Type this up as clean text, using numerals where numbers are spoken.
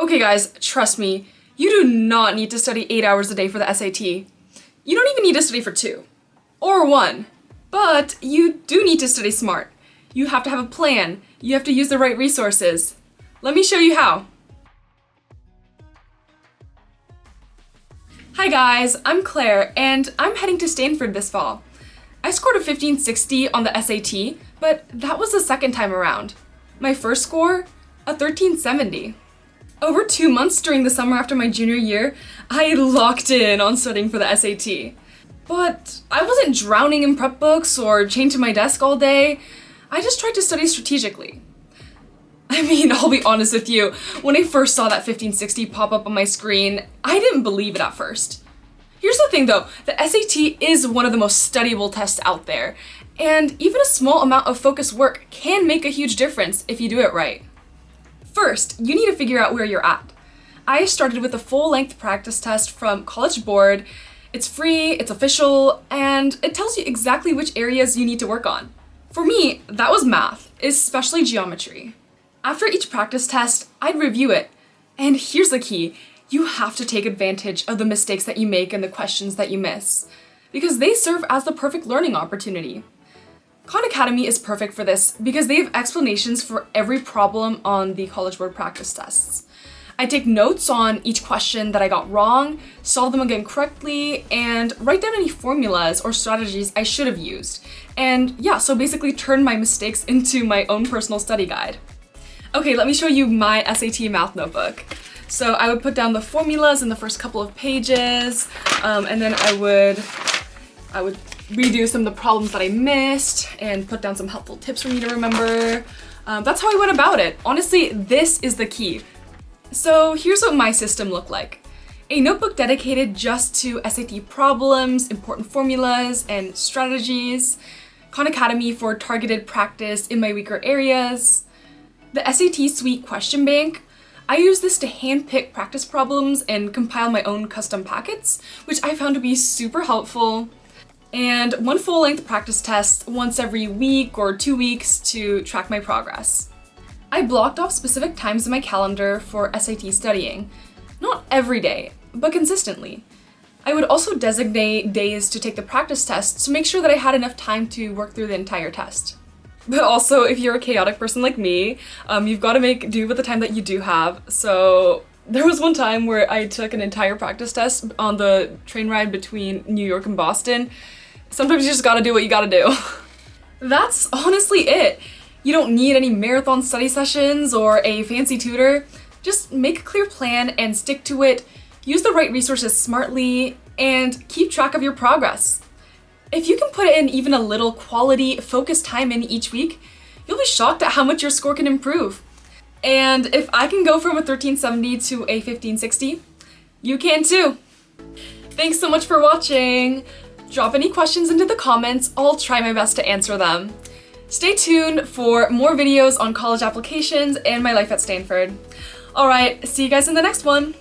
Okay guys, trust me, you do not need to study 8 hours a day for the SAT. You don't even need to study for 2. Or 1. But you do need to study smart. You have to have a plan. You have to use the right resources. Let me show you how. Hi guys, I'm Claire, and I'm heading to Stanford this fall. I scored a 1560 on the SAT, but that was the second time around. My first score, a 1370. Over 2 months during the summer after my junior year, I locked in on studying for the SAT. But I wasn't drowning in prep books or chained to my desk all day. I just tried to study strategically. I mean, I'll be honest with you, when I first saw that 1560 pop up on my screen, I didn't believe it at first. Here's the thing though, the SAT is one of the most studyable tests out there, and even a small amount of focused work can make a huge difference if you do it right. First, you need to figure out where you're at. I started with a full-length practice test from College Board. It's free, it's official, and it tells you exactly which areas you need to work on. For me, that was math, especially geometry. After each practice test, I'd review it. And here's the key, you have to take advantage of the mistakes that you make and the questions that you miss, because they serve as the perfect learning opportunity. Khan Academy is perfect for this because they have explanations for every problem on the College Board practice tests. I take notes on each question that I got wrong, solve them again correctly, and write down any formulas or strategies I should have used. And yeah, so basically turn my mistakes into my own personal study guide. Okay, let me show you my SAT math notebook. So I would put down the formulas in the first couple of pages, and then I would redo some of the problems that I missed and put down some helpful tips for me to remember. That's how I went about it. Honestly, this is the key. So here's what my system looked like. A notebook dedicated just to SAT problems, important formulas, and strategies. Khan Academy for targeted practice in my weaker areas. The SAT Suite question bank. I use this to handpick practice problems and compile my own custom packets, which I found to be super helpful. And one full-length practice test once every week or 2 weeks to track my progress. I blocked off specific times in my calendar for SAT studying. Not every day, but consistently. I would also designate days to take the practice test to make sure that I had enough time to work through the entire test. But also, if you're a chaotic person like me, you've got to make do with the time that you do have. So there was one time where I took an entire practice test on the train ride between New York and Boston. Sometimes you just gotta do what you gotta do. That's honestly it. You don't need any marathon study sessions or a fancy tutor. Just make a clear plan and stick to it, use the right resources smartly, and keep track of your progress. If you can put in even a little quality, focused time in each week, you'll be shocked at how much your score can improve. And if I can go from a 1370 to a 1560, you can too. Thanks so much for watching. Drop any questions into the comments, I'll try my best to answer them. Stay tuned for more videos on college applications and my life at Stanford. Alright, see you guys in the next one.